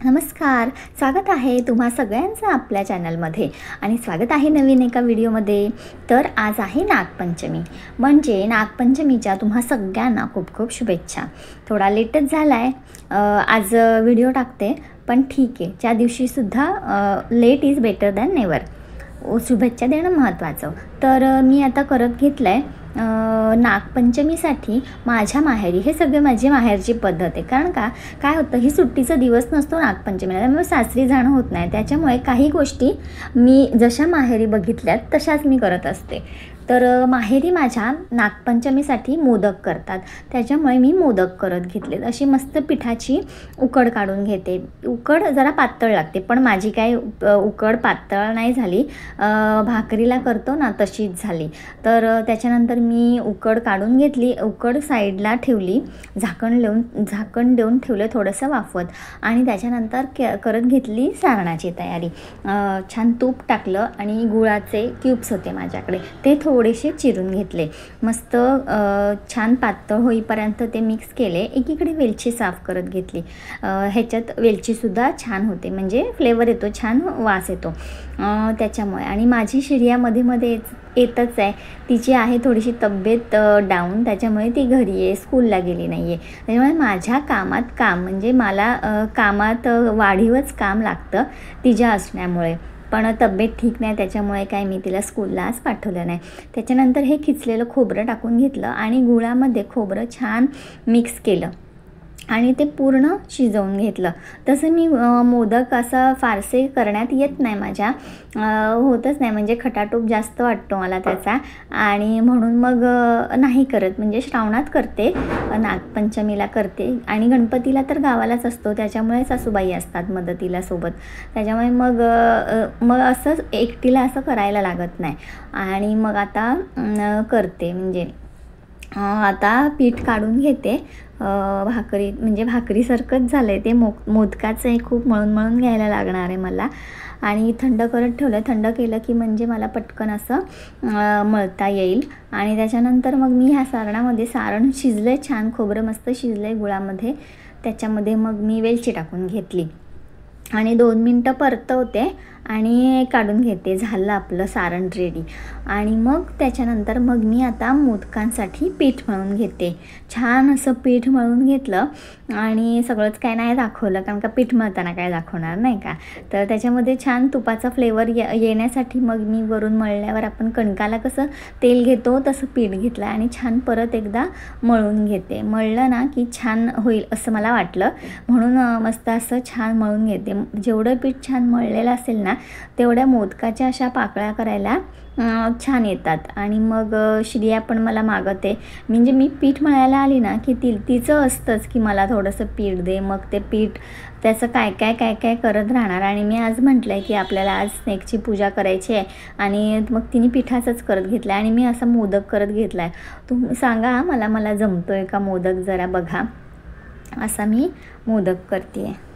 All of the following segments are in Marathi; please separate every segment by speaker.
Speaker 1: नमस्कार, स्वागत आहे तुम्हा सगळ्यांचं आपल्या चॅनलमध्ये आणि स्वागत आहे नवीन एका व्हिडिओमध्ये। तर आज आहे नागपंचमी, म्हणजे नागपंचमीच्या तुम्हा सगळ्यांना खूप खूप शुभेच्छा। थोडा लेटच झाला आहे, आज व्हिडिओ टाकते, पण ठीक आहे, त्या दिवशीसुद्धा late is better than never, शुभेच्छा देणं महत्त्वाचं। तर मी आता करत घेतलं आहे नागपंचमीसाठी माझ्या माहेरी। हे सगळे माझी माहेरची पद्धत आहे, कारण काय होतं, ही सुट्टीचा दिवस नसतो नागपंचमीला, त्यामुळे सासरी जाणं होत नाही, त्याच्यामुळे काही गोष्टी मी जशा माहेरी बघितल्यात तशाच मी करत असते। तर माहेरी माझ्या नागपंचमीसाठी मोदक करतात, त्याच्यामुळे मी मोदक करत घेतलेत। अशी मस्त पिठाची उकड काढून घेते। उकड जरा पातळ लागते, पण माझी काय उकड पातळ नाही झाली, भाकरीला करतो ना तशीच झाली। तर त्याच्यानंतर मी उकड काढून घेतली, उकड साईडला ठेवली, झाकण देऊन ठेवलं थोडंसं वाफवत, आणि त्याच्यानंतर करत घेतली सारणाची तयारी। छान तूप टाकलं आणि गुळाचे क्यूब्स होते माझ्याकडे, ते थोडेसे चिरून घेतले, मस्त छान पातळ होईपर्यंत ते मिक्स केले। एकीकडे वेलची साफ करत घेतली, ह्याच्यात वेलचीसुद्धा छान होते, म्हणजे फ्लेवर येतो, छान वास येतो त्याच्यामुळे। आणि माझी शिर्यामध्ये मध्ये येतच आहे, तिची आहे थोडीशी तब्येत डाऊन, त्याच्यामुळे ती घरी आहे, स्कूलला गेली नाही आहे, त्याच्यामुळे माझ्या कामात काम, म्हणजे मला कामात वाढीवच काम लागतं तिच्या असण्यामुळे, पण तब्येत ठीक नाही, त्याच्यामुळे काय मी तिला स्कूलला आज पाठवलं नाही। त्याच्यानंतर हे खिचलेलं खोबरं टाकून घेतलं आणि गुळामध्ये खोबरं छान मिक्स केलं आणि ते पूर्ण शिजवून घेतलं। तसं मी मोदक असं फारसे करण्यात येत नाही, माझ्या होतच नाही, म्हणजे खटाटोप जास्त वाटतो मला त्याचा, आणि म्हणून मग नाही करत, म्हणजे श्रावणात करते, नागपंचमीला करते, आणि गणपतीला तर गावालाच असतो, त्याच्यामुळे सासूबाई असतात मदतीला सोबत, त्याच्यामुळे मग असं एकटीला असं करायला लागत नाही। आणि मग आता करते, म्हणजे आता पीठ काढून घेते, भाकरी, म्हणजे भाकरीसारखंच झालं आहे ते, मोदकाचं आहे, खूप मळून घ्यायला लागणार आहे मला, आणि थंड करत ठेवलं, थंड केलं की म्हणजे मला पटकन असं मळता येईल। आणि त्याच्यानंतर मग मी ह्या सारणामध्ये, सारण शिजलं आहे छान, खोबरं मस्त शिजलं आहे गुळामध्ये, त्याच्यामध्ये मग मी वेलची टाकून घेतली आणि 2 मिनटं परतवते आणि काढून घेते, झालं आपलं सारण रेडी। आणि मग त्याच्यानंतर मग मी आता मोदकांसाठी पीठ मळून घेते, छान असं पीठ मळून घेतलं, आणि सगळंच काय नाही दाखवलं, कारण का पीठ मळताना काय दाखवणार नाही का, तर त्याच्यामध्ये छान तुपाचा फ्लेवर येण्यासाठी मग मी वरून मळल्यावर आपण कणकाला कसं तेल घेतो तसं पीठ घेतलं आणि छान परत एकदा मळून घेते। मळलं ना की छान होईल असं मला वाटलं, म्हणून मस्त असं छान मळून घेते। जेवढं पीठ छान मळलेलं असेल ना, तेवढ्या मोदकाच्या अशा पाकळ्या करायला छान येतात। आणि मग श्रिया पण मला मागते, म्हणजे मी पीठ मळायला आली ना की तिचं असतंच की मला थोडंसं पीठ दे, मग ते पीठ त्याचं काय काय करत राहणार। आणि मी आज म्हटलं आहे की आपल्याला आज स्नेकची पूजा करायची आहे, आणि मग तिने पिठाचंच करत घेतलं आहे, आणि मी असा मोदक करत घेतला आहे। तुम्ही सांगा मला जमतो आहे का मोदक, जरा बघा, असा मी मोदक करते आहे।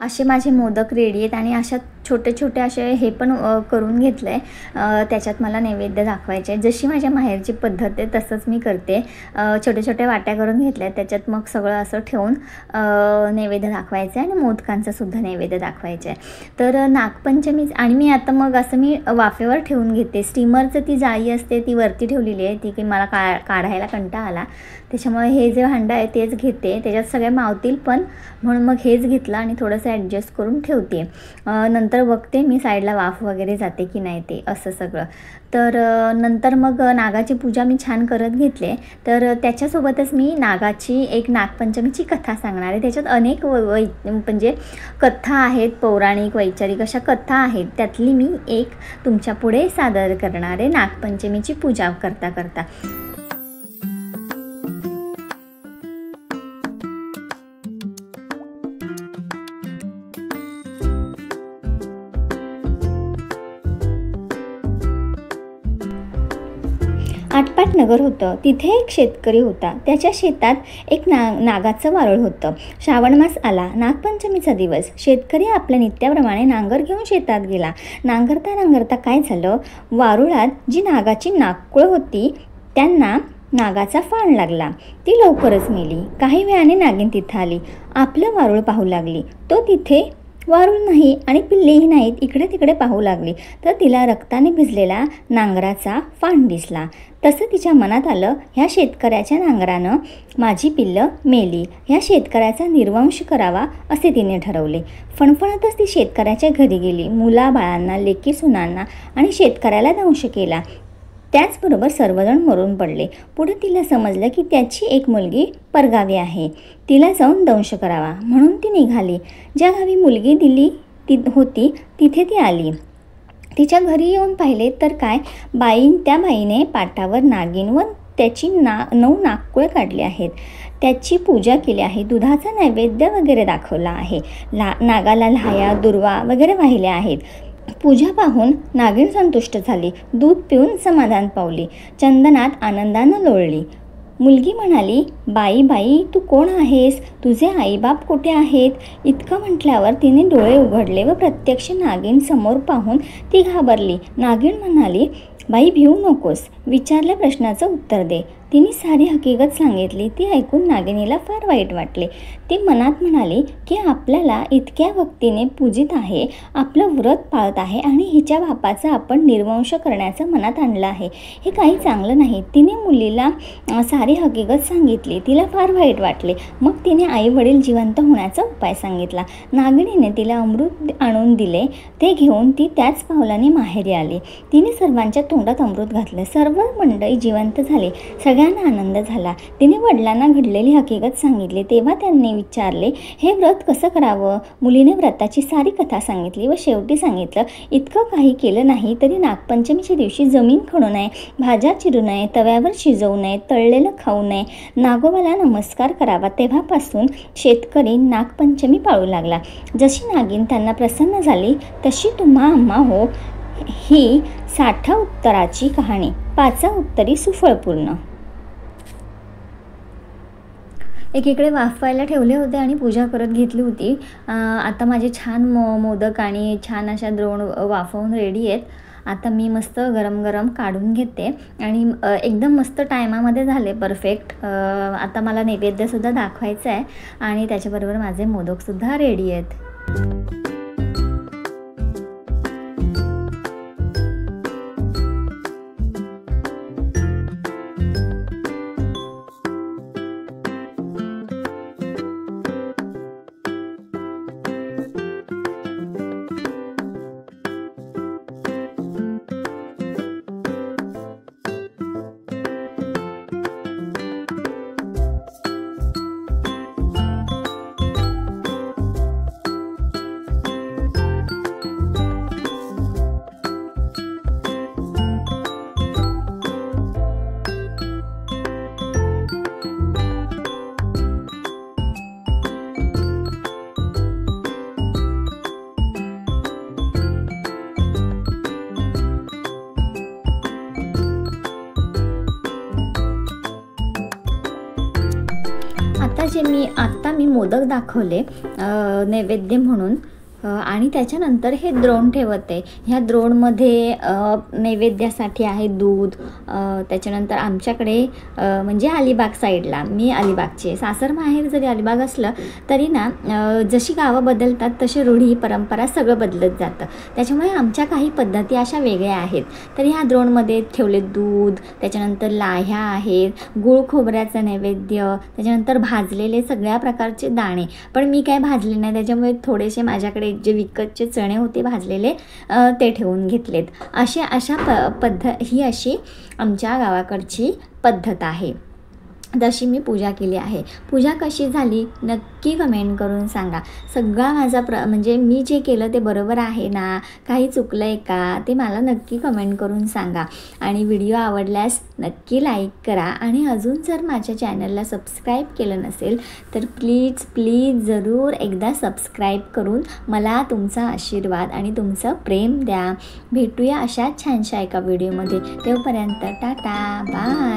Speaker 1: असे माझे मोदक रेडी आहेत, आणि अशा छोटे असे हे पण करून घेतलं आहे, त्याच्यात मला नैवेद्य दाखवायचे आहे, जशी माझ्या माहेरची पद्धत आहे तसंच मी करते। छोट्या वाट्या करून घेतल्या, त्याच्यात मग सगळं असं ठेवून नैवेद्य दाखवायचं आहे, आणि मोदकांचासुद्धा नैवेद्य दाखवायचं आहे। तर नागपंचमी, आणि मी आता मग असं मी वाफेवर ठेवून घेते, स्टीमरचं ती जाळी असते ती वरती ठेवलेली आहे, ती की मला काढायला कंटाळा आला, त्याच्यामुळे हे जे भांडं आहे तेच घेते, त्याच्यात सगळ्या मावतील पण, म्हणून मग हेच घेतलं आणि थोडंसं ॲडजस्ट करून ठेवते। नंतर बघते मी साईडला वाफ वगैरे जाते की नाही ते, असं सगळं। तर नंतर मग नागाची पूजा मी छान करत घेतले, तर त्याच्यासोबतच मी नागाची एक नागपंचमीची कथा सांगणार आहे। त्याच्यात अनेक म्हणजे कथा आहेत, पौराणिक वैचारिक अशा कथा आहेत, त्यातली मी एक तुमच्या पुढे सादर करणार आहे नागपंचमीची पूजा करता करता। आटपाट नगर होतं. तिथे एक शेतकरी होता. त्याच्या शेतात एक नागाचं वारूळ होतं. श्रावण मास आला, नागपंचमीचा दिवस. शेतकरी आपल्या नित्याप्रमाणे नांगर घेऊन शेतात गेला. नांगरता नांगरता काय झालं, वारुळात जी नागाची नाककुळ होती त्यांना नागाचा फाण लागला. ती लवकरच मेली. काही वेळाने नागिन तिथं आली. आपलं वारूळ पाहू लागली. तो तिथे वारूळ नाही आणि पिल्लेही नाहीत. इकडे तिकडे पाहू लागली तर तिला रक्ताने भिजलेला नांगराचा फाण दिसला. तसं तिच्या मनात आलं, ह्या शेतकऱ्याच्या नांगरानं माझी पिल्लं मेली, ह्या शेतकऱ्याचा निर्वंश करावा असे तिने ठरवले. फणफणतच ती शेतकऱ्याच्या घरी गेली. मुलाबाळांना, लेकी सुनांना आणि शेतकऱ्याला दंश केला. त्याचबरोबर सर्वजण मरून पडले. पुढे तिला समजलं की त्याची एक मुलगी परगावी आहे, तिला जाऊन दंश करावा. म्हणून ती निघाली. ज्या गावी मुलगी दिली होती तिथे ती आली. तिच्या घरी येऊन पाहिले तर काय, त्या बाईने पाटावर नागिन व त्याची 9 नाककुळे काढली आहेत. त्याची पूजा केली आहे. दुधाचा नैवेद्य वगैरे दाखवला आहे. नागाला लाह्या, दुर्वा वगैरे वाहिल्या आहेत. पूजा पाहून नागिन संतुष्ट झाली. दूध पिऊन समाधान पावली. चंदनात आनंदानं लोळली. मुलगी म्हणाली, बाई तू कोण आहेस? तुझे आईबाप कुठे आहेत? इतकं म्हटल्यावर तिने डोळे उघडले व प्रत्यक्ष नागिन समोर पाहून ती घाबरली. नागिन म्हणाली, बाई भिवू नकोस, विचारल्या प्रश्नाचं उत्तर दे. तिने सारी हकीकत सांगितली. ती ऐकून नागिनीला फार वाईट वाटले. ती मनात म्हणाली की आपल्याला इतक्या भक्तीने पूजित आहे, आपलं व्रत पाळत आहे आणि हिच्या बापाचा आपण निर्वंश करण्याचं मनात आणलं आहे, हे काही चांगलं नाही. तिने मुलीला सारी हकीकत सांगितली. तिला फार वाईट वाटले. मग तिने आई वडील जिवंत होण्याचा उपाय सांगितला. नागिनीने तिला अमृत आणून दिले. ते घेऊन ती त्याच पावलाने माहेरी आली. तिने सर्वांच्या तोंडात अमृत घातलं. सर्व मंडळी जिवंत झाले. सगळ्यांना आनंद झाला. तिने वडिलांना घडलेली हकीकत सांगितली. तेव्हा त्यांनी विचारले, हे व्रत कसं करावं? मुलीने व्रताची सारी कथा सांगितली व शेवटी सांगितलं, इतकं काही केलं नाही तरी नागपंचमीच्या दिवशी जमीन खणू नये, भाज्या चिरू नये, तव्यावर शिजवू नये, तळलेलं खाऊ नये, नागोबाला नमस्कार करावा. तेव्हापासून शेतकरी नागपंचमी पाळू लागला. जशी नागिन त्यांना प्रसन्न झाली तशी तुम्हा आम्हा हो, ही 60 उत्तराची कहाणी. 5 उत्तरी सुफळपूर्ण. एकीकडे वाफवायला ठेवले होते आणि पूजा करत घेतली होती. आता माझे छान मोदक आणि छान अशा द्रोण वाफवून रेडी आहेत. आता मी मस्त गरम गरम काढून घेते आणि एकदम मस्त टायमामध्ये झाले परफेक्ट. आता मला नैवेद्यसुद्धा दाखवायचं आहे आणि त्याच्याबरोबर माझे मोदकसुद्धा रेडी आहेत. आत्ता मी मोदक दाखवले नैवेद्य म्हणून आणि त्याच्यानंतर हे द्रोण ठेवते. ह्या द्रोणमध्ये नैवेद्यासाठी आहे दूध. त्याच्यानंतर आमच्याकडे म्हणजे अलिबाग साईडला, मी अलिबागची आहे. सासर माहेर जरी अलिबाग असलं तरी ना जशी गावं बदलतात तशी रूढी परंपरा सगळं बदलत जातं. त्याच्यामुळे आमच्या काही पद्धती अशा वेगळ्या आहेत. तर ह्या द्रोणमध्ये ठेवले दूध, त्याच्यानंतर लाह्या आहेत, गुळ खोबऱ्याचं नैवेद्य, त्याच्यानंतर भाजलेले सगळ्या प्रकारचे दाणे. पण मी काय भाजले नाही, त्याच्यामुळे थोडेसे माझ्याकडे जे विकतचे चणे होते भाजलेले ते ठेवून घेतलेत. अशा ही अशी आमच्या गावाकडची पद्धत आहे. तशी मी पूजा केली आहे. पूजा कशी झाली नक्की कमेंट करून सांगा. सगळा माझा म्हणजे मी जे केलं ते बरोबर आहे ना, काही चुकलं आहे का, ते मला नक्की कमेंट करून सांगा. आणि व्हिडिओ आवडल्यास नक्की लाईक करा. आणि अजून जर माझ्या चॅनलला सबस्क्राईब केलं नसेल तर प्लीज जरूर एकदा सबस्क्राईब करून मला तुमचा आशीर्वाद आणि तुमचं प्रेम द्या. भेटूया अशाच छानशा एका व्हिडिओमध्ये. तेव्हापर्यंत टाटा बाय.